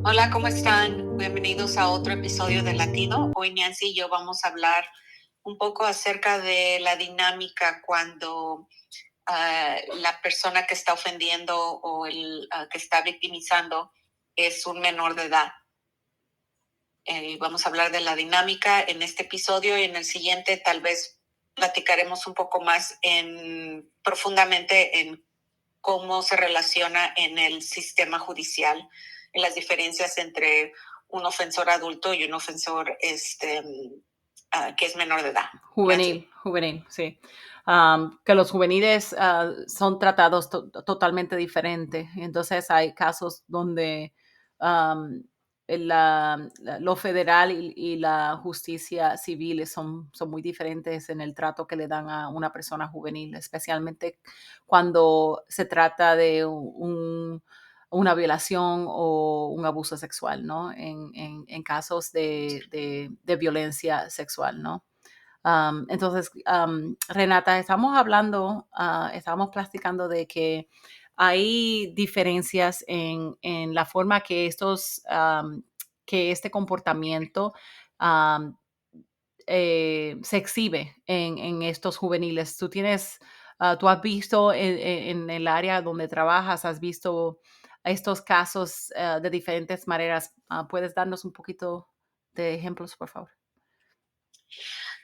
Hola, ¿cómo están? Bienvenidos a otro episodio de Latido. Hoy Nancy y yo vamos a hablar un poco acerca de la dinámica cuando la persona que está ofendiendo o el que está victimizando es un menor de edad. Vamos a hablar de la dinámica en este episodio y en el siguiente tal vez platicaremos un poco más profundamente en cómo se relaciona en el sistema judicial, en las diferencias entre un ofensor adulto y un ofensor que es menor de edad. Nancy. Juvenil, sí. Que los juveniles son tratados totalmente diferentes. Entonces hay casos donde um, lo federal y la justicia civil son muy diferentes en el trato que le dan a una persona juvenil, especialmente cuando se trata de una violación o un abuso sexual, ¿no? En casos de violencia sexual, ¿no? Entonces, Renata, estábamos platicando de que hay diferencias en la forma que que este comportamiento um, se exhibe en estos juveniles. Tú has visto en el área donde trabajas, has visto estos casos de diferentes maneras. ¿Puedes darnos un poquito de ejemplos, por favor?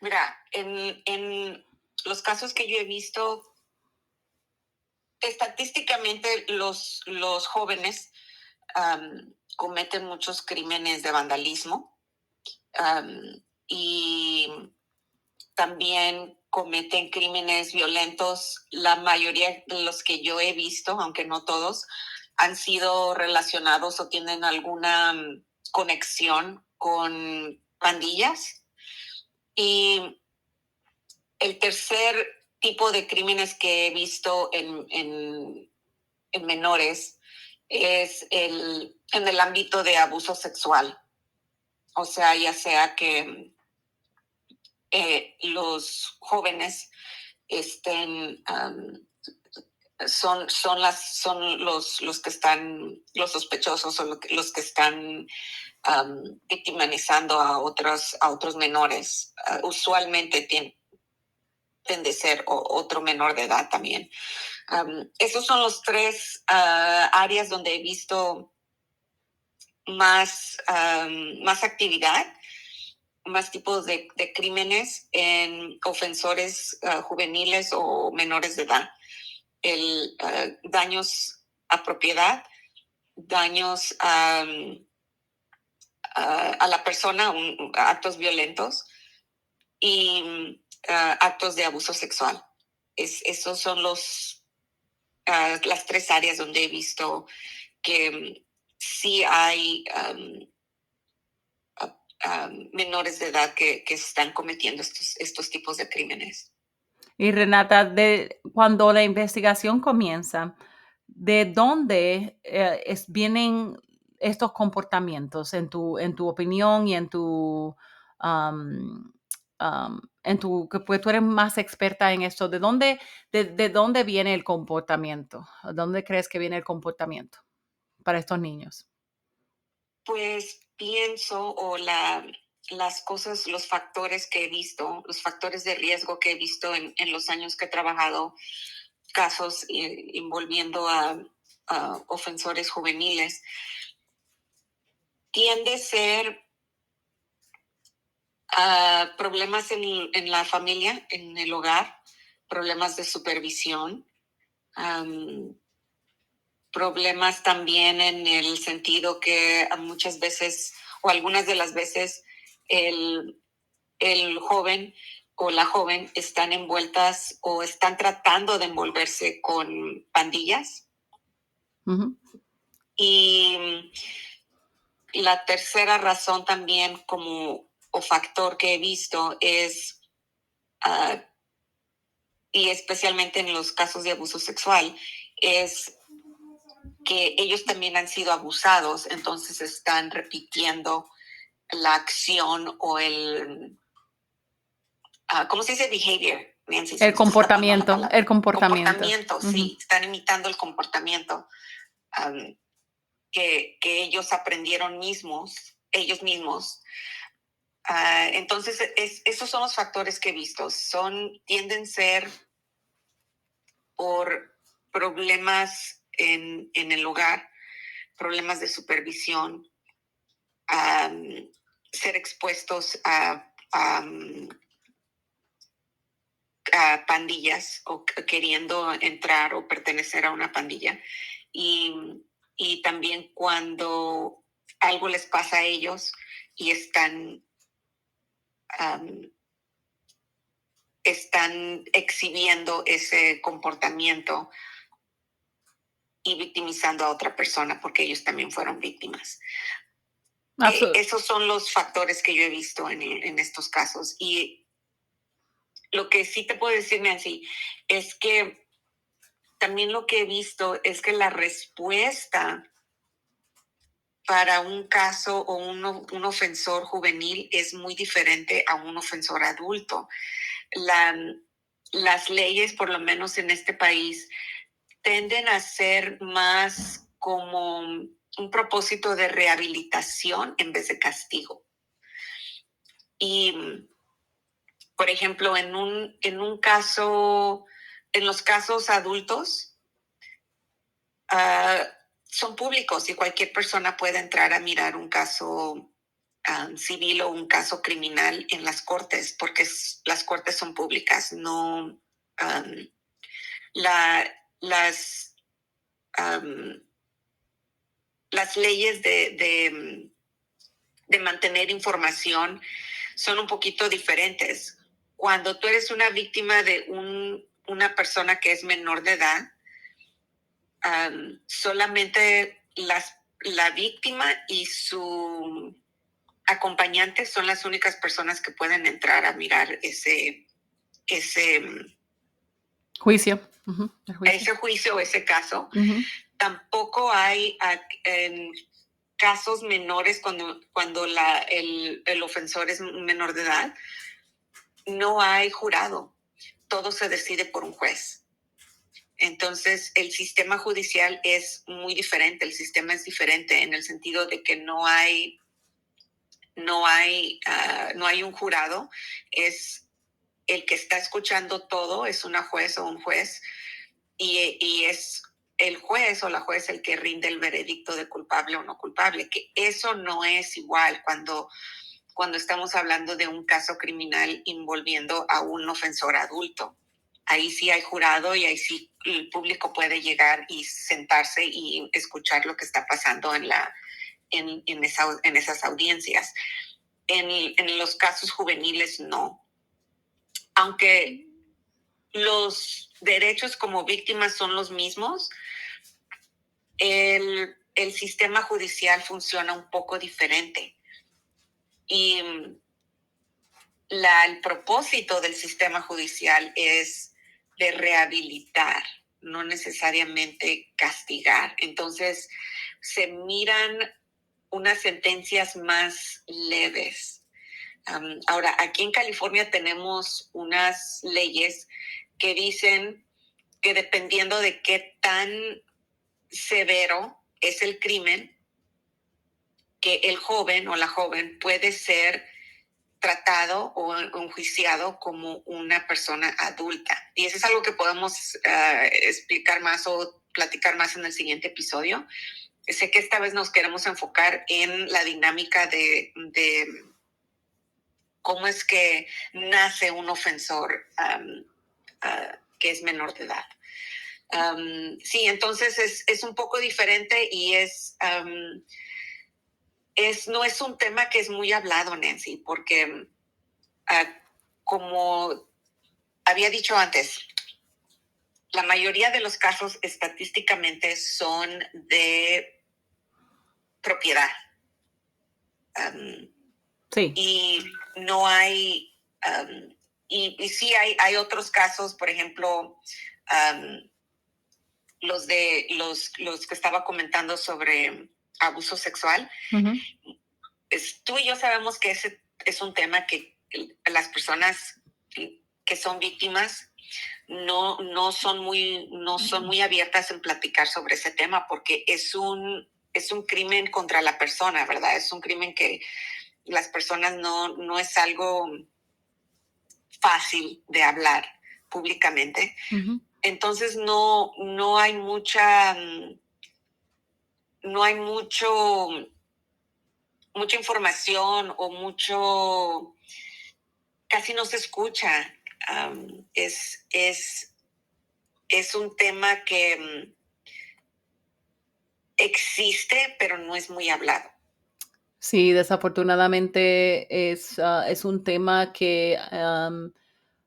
Mira, en los casos que yo he visto, estadísticamente los jóvenes cometen muchos crímenes de vandalismo y también cometen crímenes violentos. La mayoría de los que yo he visto, aunque no todos, han sido relacionados o tienen alguna conexión con pandillas. Y el tercer tipo de crímenes que he visto en menores es en el ámbito de abuso sexual. O sea, ya sea que los jóvenes estén son los que están los sospechosos o los que están victimizando a otros menores. Usualmente tienden de ser otro menor de edad también. Esos son los tres áreas donde he visto más actividad, más tipos de crímenes en ofensores juveniles o menores de edad. Daños a propiedad, daños a la persona, actos violentos y actos de abuso sexual. Esos son las tres áreas donde he visto que sí hay menores de edad que están cometiendo estos tipos de crímenes. Y Renata, cuando la investigación comienza, ¿de dónde vienen estos comportamientos en tu opinión y um, que pues tú eres más experta en esto? ¿De dónde viene el comportamiento? ¿De dónde crees que viene el comportamiento para estos niños? Pues pienso las cosas, los factores que he visto, los factores de riesgo que he visto en los años que he trabajado, casos envolviendo a ofensores juveniles, tiende a ser problemas en la familia, en el hogar, problemas de supervisión, problemas también en el sentido que muchas veces o algunas de las veces el joven o la joven están envueltas o están tratando de envolverse con pandillas. Uh-huh. Y la tercera razón también o factor que he visto es, y especialmente en los casos de abuso sexual, es que ellos también han sido abusados, entonces están repitiendo la acción o ¿cómo se dice? Behavior. Nancy, se El me está escapando la comportamiento, palabra. el comportamiento. Comportamiento, Uh-huh. sí, están imitando el comportamiento. que ellos aprendieron ellos mismos. Entonces, esos son los factores que he visto. Tienden a ser por problemas en el hogar, problemas de supervisión, ser expuestos a pandillas o queriendo entrar o pertenecer a una pandilla. Y también cuando algo les pasa a ellos y están exhibiendo ese comportamiento y victimizando a otra persona porque ellos también fueron víctimas. Esos son los factores que yo he visto en estos casos. Y lo que sí te puedo decir, Nancy, es que también lo que he visto es que la respuesta para un caso o un ofensor juvenil es muy diferente a un ofensor adulto. Las leyes, por lo menos en este país, tienden a ser más como un propósito de rehabilitación en vez de castigo. Y, por ejemplo, en un caso, en los casos adultos, son públicos y cualquier persona puede entrar a mirar un caso civil o un caso criminal en las cortes, porque las cortes son públicas, no las leyes de mantener información son un poquito diferentes. Cuando tú eres una víctima de una persona que es menor de edad, solamente la víctima y su acompañante son las únicas personas que pueden entrar a mirar ese juicio. Ese juicio o ese caso. Tampoco hay casos menores cuando el ofensor es menor de edad. No hay jurado. Todo se decide por un juez. Entonces, el sistema judicial es muy diferente. El sistema es diferente en el sentido de que no hay un jurado. Es el que está escuchando todo, es una juez o un juez, y es el juez o la juez el que rinde el veredicto de culpable o no culpable, que eso no es igual cuando estamos hablando de un caso criminal envolviendo a un ofensor adulto. Ahí sí hay jurado y ahí sí el público puede llegar y sentarse y escuchar lo que está pasando en esas audiencias. En los casos juveniles no. Aunque los derechos como víctimas son los mismos, el sistema judicial funciona un poco diferente. Y el propósito del sistema judicial es de rehabilitar, no necesariamente castigar. Entonces, se miran unas sentencias más leves. Ahora, aquí en California tenemos unas leyes que dicen que dependiendo de qué tan severo es el crimen, que el joven o la joven puede ser tratado o enjuiciado como una persona adulta. Y eso es algo que podemos explicar más o platicar más en el siguiente episodio. Sé que esta vez nos queremos enfocar en la dinámica de cómo es que nace un ofensor que es menor de edad. Sí, entonces es un poco diferente y no es un tema que es muy hablado, Nancy, porque como había dicho antes, la mayoría de los casos estadísticamente son de propiedad. Sí. Y no hay, y sí hay otros casos, por ejemplo, los que estaba comentando sobre abuso sexual. Tú y yo sabemos que ese es un tema que las personas que son víctimas no son muy abiertas en platicar sobre ese tema porque es un es un crimen contra la persona, ¿verdad? Es un crimen que las personas no es algo fácil de hablar públicamente. Ujú. Entonces no hay mucha, no hay mucha información o casi no se escucha. Um, es, es, es un tema que existe, pero no es muy hablado. Sí, desafortunadamente es un tema que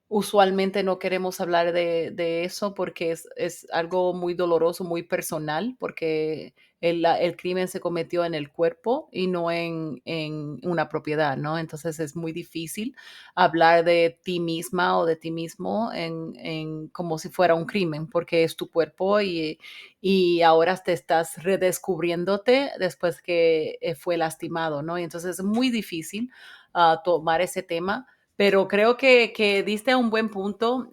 usualmente no queremos hablar de eso porque es algo muy doloroso, muy personal, porque el crimen se cometió en el cuerpo y no en una propiedad, ¿no? Entonces es muy difícil hablar de ti misma o de ti mismo como si fuera un crimen, porque es tu cuerpo y ahora te estás redescubriéndote después que fue lastimado, ¿no? Y entonces es muy difícil tomar ese tema, pero creo que diste un buen punto.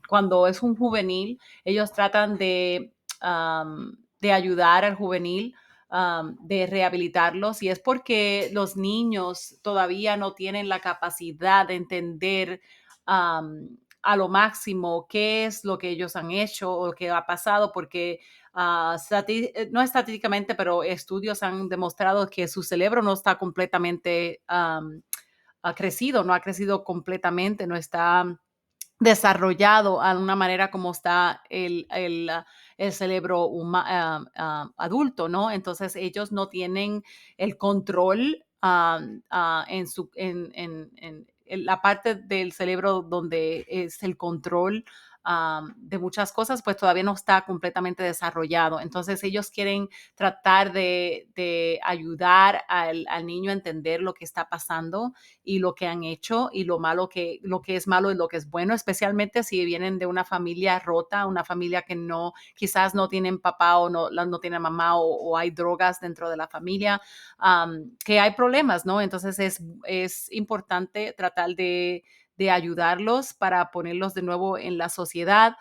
Cuando es un juvenil, ellos tratan de ayudar al juvenil, de rehabilitarlos, y es porque los niños todavía no tienen la capacidad de entender a lo máximo qué es lo que ellos han hecho o qué ha pasado, porque no estadísticamente, pero estudios han demostrado que su cerebro no está completamente ha crecido, no ha crecido completamente, no está desarrollado a una manera como está el cerebro adulto, ¿no? Entonces ellos no tienen el control en la parte del cerebro donde es el control de muchas cosas, pues todavía no está completamente desarrollado. Entonces ellos quieren tratar de ayudar al niño a entender lo que está pasando y lo que han hecho y lo que es malo y lo que es bueno, especialmente si vienen de una familia rota, una familia que no, quizás no tienen papá o no tienen mamá o hay drogas dentro de la familia, que hay problemas, ¿no? Entonces es importante tratar de ayudarlos para ponerlos de nuevo en la sociedad,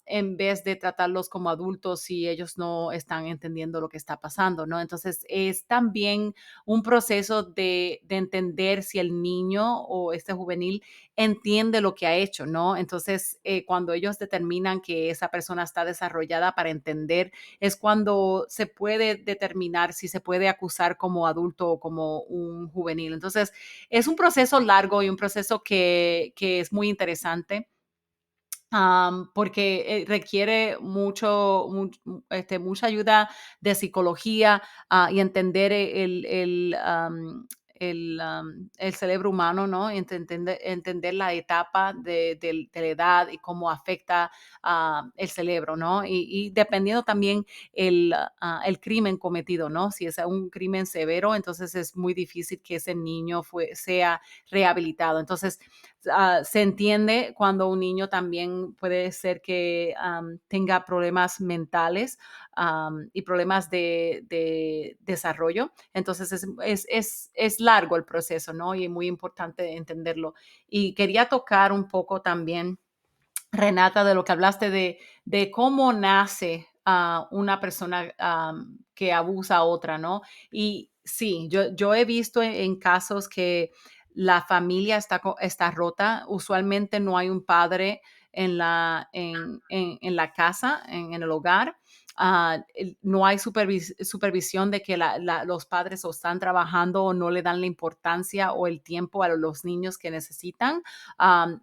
en vez de tratarlos como adultos si ellos no están entendiendo lo que está pasando, ¿no? Entonces es también un proceso de entender si el niño o este juvenil entiende lo que ha hecho, ¿no? Entonces, cuando ellos determinan que esa persona está desarrollada para entender, es cuando se puede determinar si se puede acusar como adulto o como un juvenil. Entonces, es un proceso largo y un proceso que es muy interesante. Porque requiere mucha ayuda de psicología y entender el cerebro humano, ¿no? Entender la etapa de la edad y cómo afecta el cerebro, ¿no? Y dependiendo también el crimen cometido, ¿no? Si es un crimen severo, entonces es muy difícil que ese niño sea rehabilitado. Entonces, se entiende cuando un niño también puede ser que tenga problemas mentales y problemas de desarrollo. Entonces es largo el proceso, ¿no? Y muy importante entenderlo. Y quería tocar un poco también, Renata, de lo que hablaste de cómo nace una persona que abusa a otra, ¿no? Y sí, yo he visto en casos que la familia está rota. Usualmente no hay un padre en la casa, en el hogar. No hay supervisión de que los padres o están trabajando o no le dan la importancia o el tiempo a los niños que necesitan.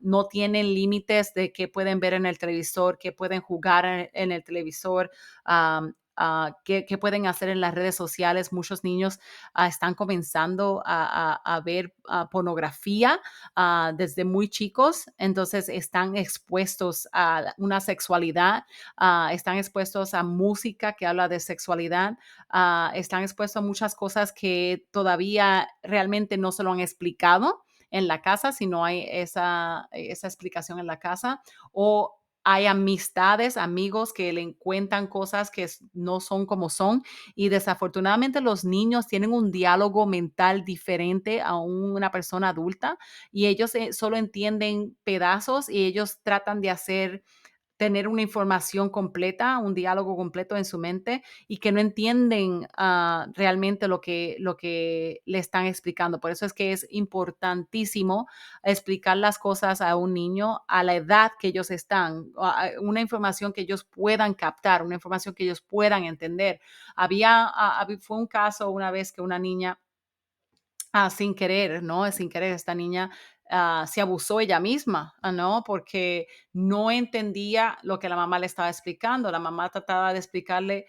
No tienen límites de qué pueden ver en el televisor, qué pueden jugar en el televisor, qué pueden hacer en las redes sociales. Muchos niños están comenzando a ver pornografía desde muy chicos, entonces están expuestos a una sexualidad, están expuestos a música que habla de sexualidad, están expuestos a muchas cosas que todavía realmente no se lo han explicado en la casa, si no hay esa explicación en la casa, o hay amistades, amigos que le cuentan cosas que no son como son, y desafortunadamente los niños tienen un diálogo mental diferente a una persona adulta y ellos solo entienden pedazos y ellos tratan de hacer tener una información completa, un diálogo completo en su mente y que no entienden realmente lo que le están explicando. Por eso es que es importantísimo explicar las cosas a un niño a la edad que ellos están, una información que ellos puedan captar, una información que ellos puedan entender. Fue un caso una vez que una niña sin querer, ¿no? Sin querer, esta niña se abusó ella misma, ¿no? Porque no entendía lo que la mamá le estaba explicando. La mamá trataba de explicarle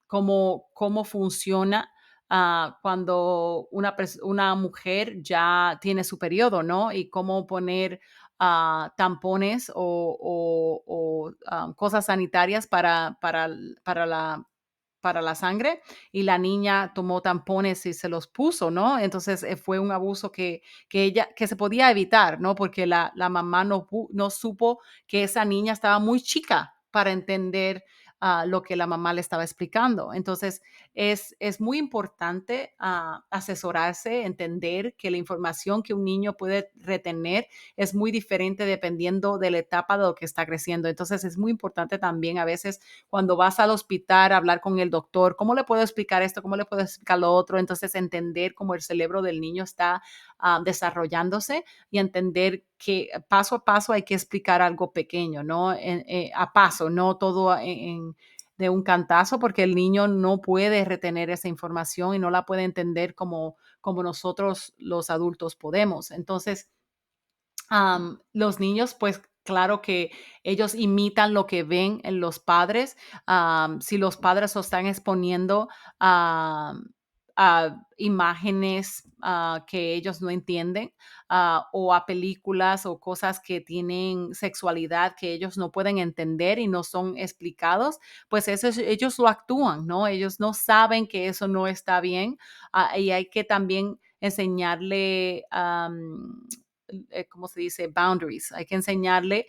cómo funciona cuando una mujer ya tiene su periodo, ¿no? Y cómo poner tampones o cosas sanitarias para para la sangre y la niña tomó tampones y se los puso, ¿no? Entonces fue un abuso que se podía evitar, ¿no? Porque la mamá no supo que esa niña estaba muy chica para entender lo que la mamá le estaba explicando. Entonces es muy importante asesorarse, entender que la información que un niño puede retener es muy diferente dependiendo de la etapa de lo que está creciendo. Entonces es muy importante también a veces cuando vas al hospital a hablar con el doctor, ¿cómo le puedo explicar esto? ¿Cómo le puedo explicar lo otro? Entonces, entender cómo el cerebro del niño está desarrollándose y entender que paso a paso hay que explicar algo pequeño, ¿no? A paso, no todo de un cantazo, porque el niño no puede retener esa información y no la puede entender como nosotros los adultos podemos. Entonces, los niños, pues claro que ellos imitan lo que ven en los padres. Si los padres lo están exponiendo a imágenes que ellos no entienden o a películas o cosas que tienen sexualidad que ellos no pueden entender y no son explicados, pues ellos lo actúan, ¿no? Ellos no saben que eso no está bien y hay que también enseñarle ¿cómo se dice? Boundaries. Hay que enseñarle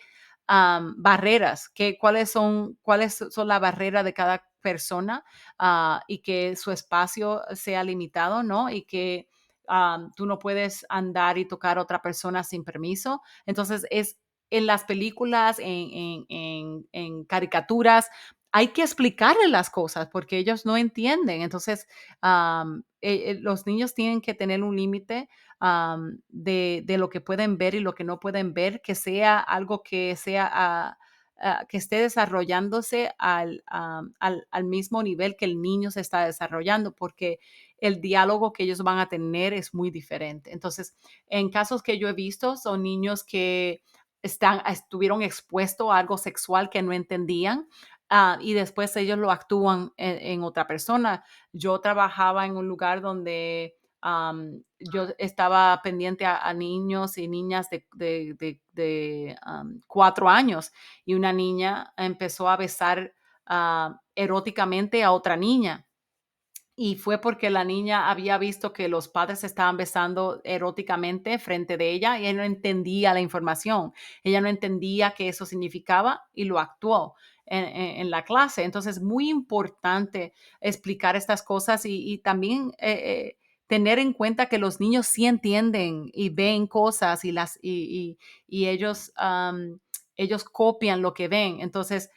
barreras, cuáles son la barrera de cada persona y que su espacio sea limitado, ¿no? Y que tú no puedes andar y tocar a otra persona sin permiso. Entonces, es en las películas, en caricaturas, hay que explicarle las cosas porque ellos no entienden. Entonces, los niños tienen que tener un límite de lo que pueden ver y lo que no pueden ver, que sea algo que sea que esté desarrollándose al mismo nivel que el niño se está desarrollando, porque el diálogo que ellos van a tener es muy diferente. Entonces, en casos que yo he visto, son niños que estuvieron expuestos a algo sexual que no entendían. Y después ellos lo actúan en otra persona. Yo trabajaba en un lugar donde yo estaba pendiente a niños y niñas de 4 años y una niña empezó a besar eróticamente a otra niña. Y fue porque la niña había visto que los padres se estaban besando eróticamente frente de ella y ella no entendía la información. Ella no entendía qué eso significaba y lo actuó en la clase. Entonces, muy importante explicar estas cosas y también tener en cuenta que los niños sí entienden y ven cosas y ellos copian lo que ven. Entonces,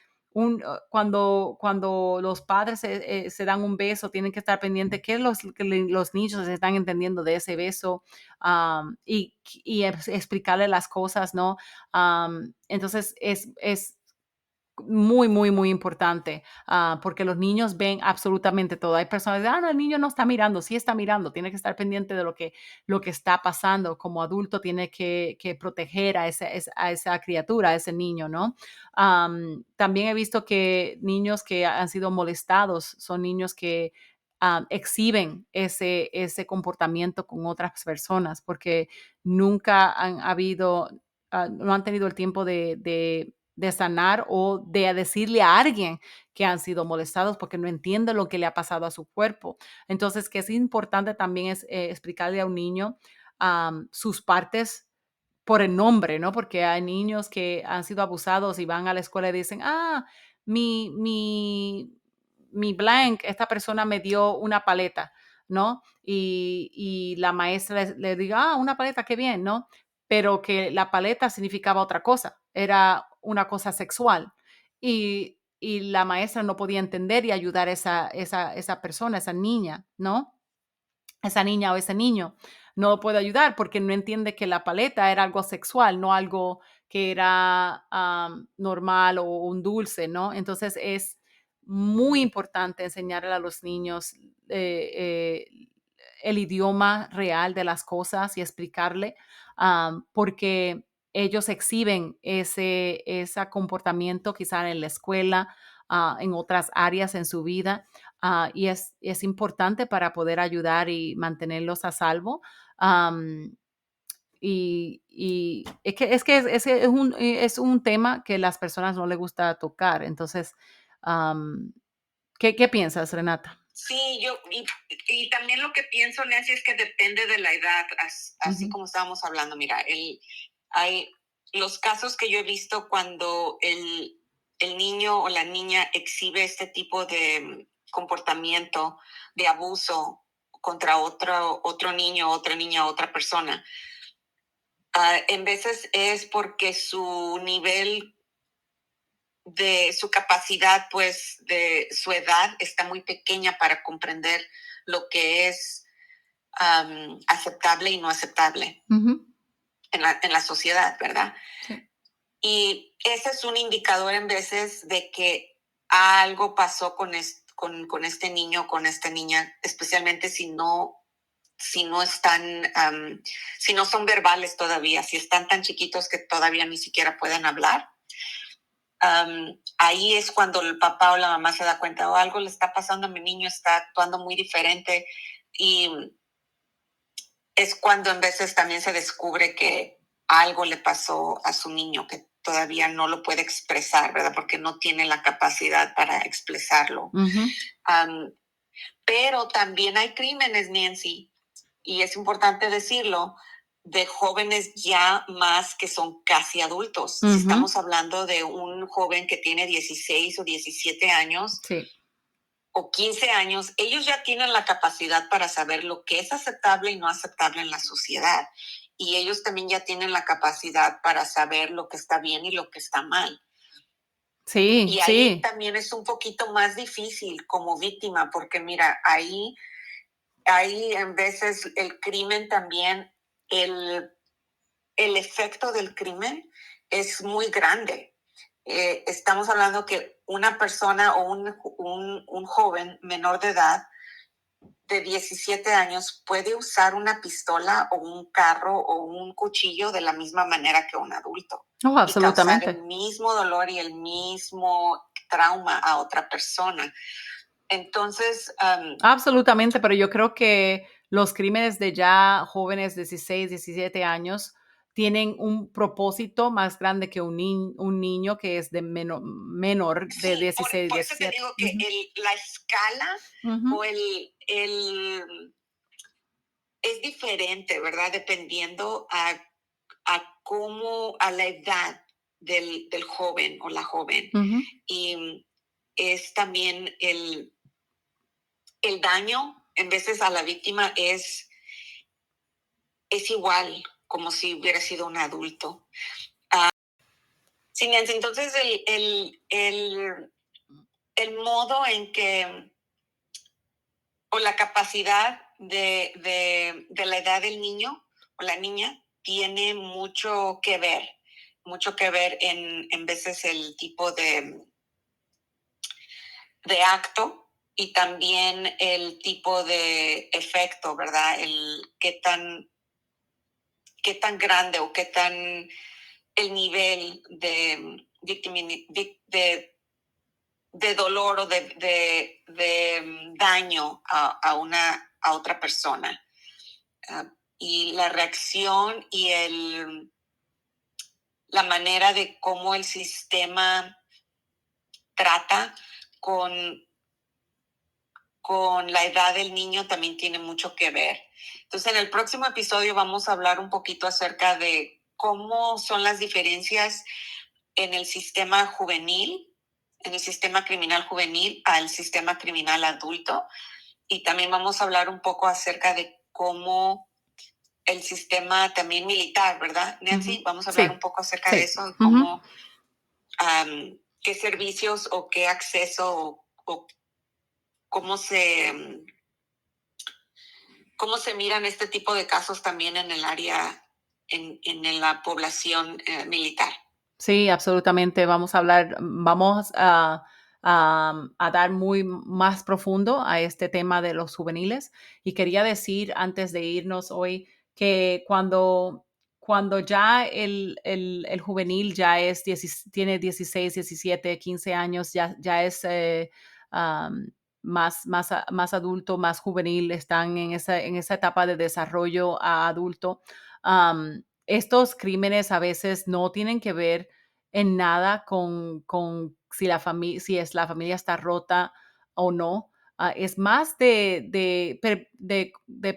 cuando los padres se dan un beso, tienen que estar pendientes qué los niños están entendiendo de ese beso y explicarle las cosas, ¿no? Entonces, es muy, muy, muy importante, porque los niños ven absolutamente todo. Hay personas que no, el niño no está mirando, sí está mirando, tiene que estar pendiente de lo que está pasando. Como adulto tiene que proteger a esa criatura, a ese niño, ¿no? También he visto que niños que han sido molestados son niños que exhiben ese comportamiento con otras personas porque nunca han habido, no han tenido el tiempo de sanar o de decirle a alguien que han sido molestados porque no entiende lo que le ha pasado a su cuerpo. Entonces, que es importante también es explicarle a un niño sus partes por el nombre, ¿no? Porque hay niños que han sido abusados y van a la escuela y dicen, mi, mi, mi blank, esta persona me dio una paleta, ¿no? Y la maestra le diga, una paleta, qué bien, ¿no? Pero que la paleta significaba otra cosa. era una cosa sexual. Y la maestra no podía entender y ayudar a esa persona, esa niña, ¿no? Esa niña o ese niño. No lo puede ayudar porque no entiende que la paleta era algo sexual, no algo que era normal o un dulce, ¿no? Entonces es muy importante enseñarle a los niños el idioma real de las cosas y explicarle, porque ellos exhiben ese comportamiento quizá en la escuela, en otras áreas en su vida, y es importante para poder ayudar y mantenerlos a salvo. Am, y es un tema que las personas no les gusta tocar. Entonces, am, ¿qué piensas, Renata? Sí, y también lo que pienso, Nancy, es que depende de la edad, así Ujú, como estábamos hablando. Mira, hay los casos que yo he visto cuando el niño o la niña exhibe este tipo de comportamiento de abuso contra otro niño, otra niña, otra persona. En veces es porque su nivel de su capacidad, pues de su edad está muy pequeña para comprender lo que es aceptable y no aceptable ujú, en la sociedad, ¿verdad? sí. Y ese es un indicador en veces de que algo pasó con este niño, con esta niña, especialmente si no están, si no son verbales todavía, si están tan chiquitos que todavía ni siquiera pueden hablar. Ahí es cuando el papá o la mamá se da cuenta, o algo le está pasando a mi niño, está actuando muy diferente, y es cuando en veces también se descubre que algo le pasó a su niño que todavía no lo puede expresar, ¿verdad? Porque no tiene la capacidad para expresarlo. Ujú, Um, pero también hay crímenes, Nancy, y es importante decirlo, de jóvenes ya más que son casi adultos. Si ujú, estamos hablando de un joven que tiene 16 o 17 años sí. o 15 años, ellos ya tienen la capacidad para saber lo que es aceptable y no aceptable en la sociedad. Y ellos también ya tienen la capacidad para saber lo que está bien y lo que está mal. Sí, Y ahí sí. también es un poquito más difícil como víctima, porque mira, ahí en veces el crimen también, el, el efecto del crimen es muy grande. Estamos hablando que una persona o un joven menor de edad de 17 años puede usar una pistola o un carro o un cuchillo de la misma manera que un adulto Oh, y causar el absolutamente. mismo dolor y el mismo trauma a otra persona. Entonces, Absolutamente, pero yo creo que los crímenes de ya jóvenes de 16, 17 años tienen un propósito más grande que un niño que es de menor de sí, 16, por eso te 17. digo que Ujú, la escala o ujú. es diferente, ¿verdad? Dependiendo a cómo, a la edad del joven o la joven. Ujú. Y es también el daño, en veces a la víctima es igual como si hubiera sido un adulto. Sí, Nancy, entonces el modo en que, o la capacidad de la edad del niño o la niña tiene mucho que ver en veces el tipo de acto y también el tipo de efecto, ¿verdad? El qué tan grande o qué tan el nivel de dolor o de daño a otra persona. Uh, y la reacción y la manera de cómo el sistema trata con la edad del niño también tiene mucho que ver. Entonces, en el próximo episodio vamos a hablar un poquito acerca de cómo son las diferencias en el sistema juvenil, en el sistema criminal juvenil al sistema criminal adulto. Y también vamos a hablar un poco acerca de cómo el sistema también militar, ¿verdad, Nancy? Ujú. Vamos a hablar un Sí, poco acerca de sí. eso, de Ujú. cómo, qué servicios o qué acceso o cómo cómo se miran este tipo de casos también en el área, en la población militar. Sí, absolutamente. Vamos a hablar, vamos a dar muy más profundo a este tema de los juveniles. Y quería decir antes de irnos hoy que cuando ya el juvenil ya tiene 16, 17, 15 años, ya es más adulto, más juvenil, están en esa etapa de desarrollo a adulto. Estos crímenes a veces no tienen que ver en nada con si es la familia está rota o no. Es más de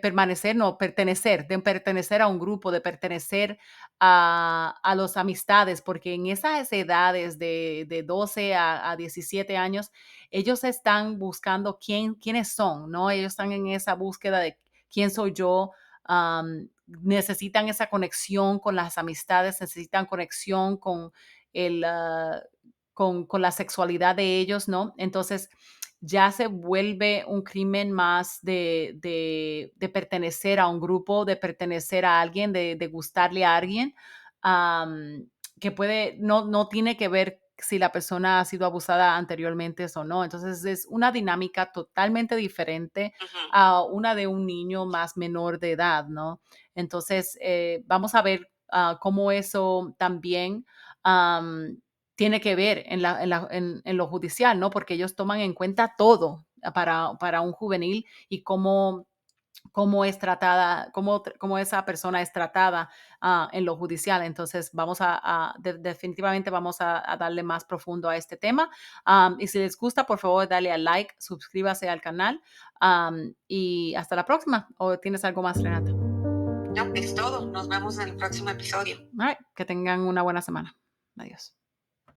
permanecer, no, pertenecer, de pertenecer a un grupo, de pertenecer a las amistades, porque en esas edades de 12 a 17 años, ellos están buscando quiénes son, ¿no? Ellos están en esa búsqueda de quién soy yo. Necesitan esa conexión con las amistades, necesitan conexión el, ah, con la sexualidad de ellos, ¿no? Entonces ya se vuelve un crimen más de pertenecer a un grupo, de pertenecer a alguien, de gustarle a alguien, que no tiene que ver si la persona ha sido abusada anteriormente o no. Entonces es una dinámica totalmente diferente Ujú. a una de un niño más menor de edad, ¿no? Entonces, vamos a ver cómo eso también tiene que ver en lo judicial, ¿no? Porque ellos toman en cuenta todo para un juvenil y cómo es tratada, cómo esa persona es tratada en lo judicial. Entonces, definitivamente vamos a darle más profundo a este tema. Y si les gusta, por favor, dale al like, suscríbase al canal y hasta la próxima. ¿O tienes algo más, Renata? No, es todo. Nos vemos en el próximo episodio. All right, que tengan una buena semana. Adiós.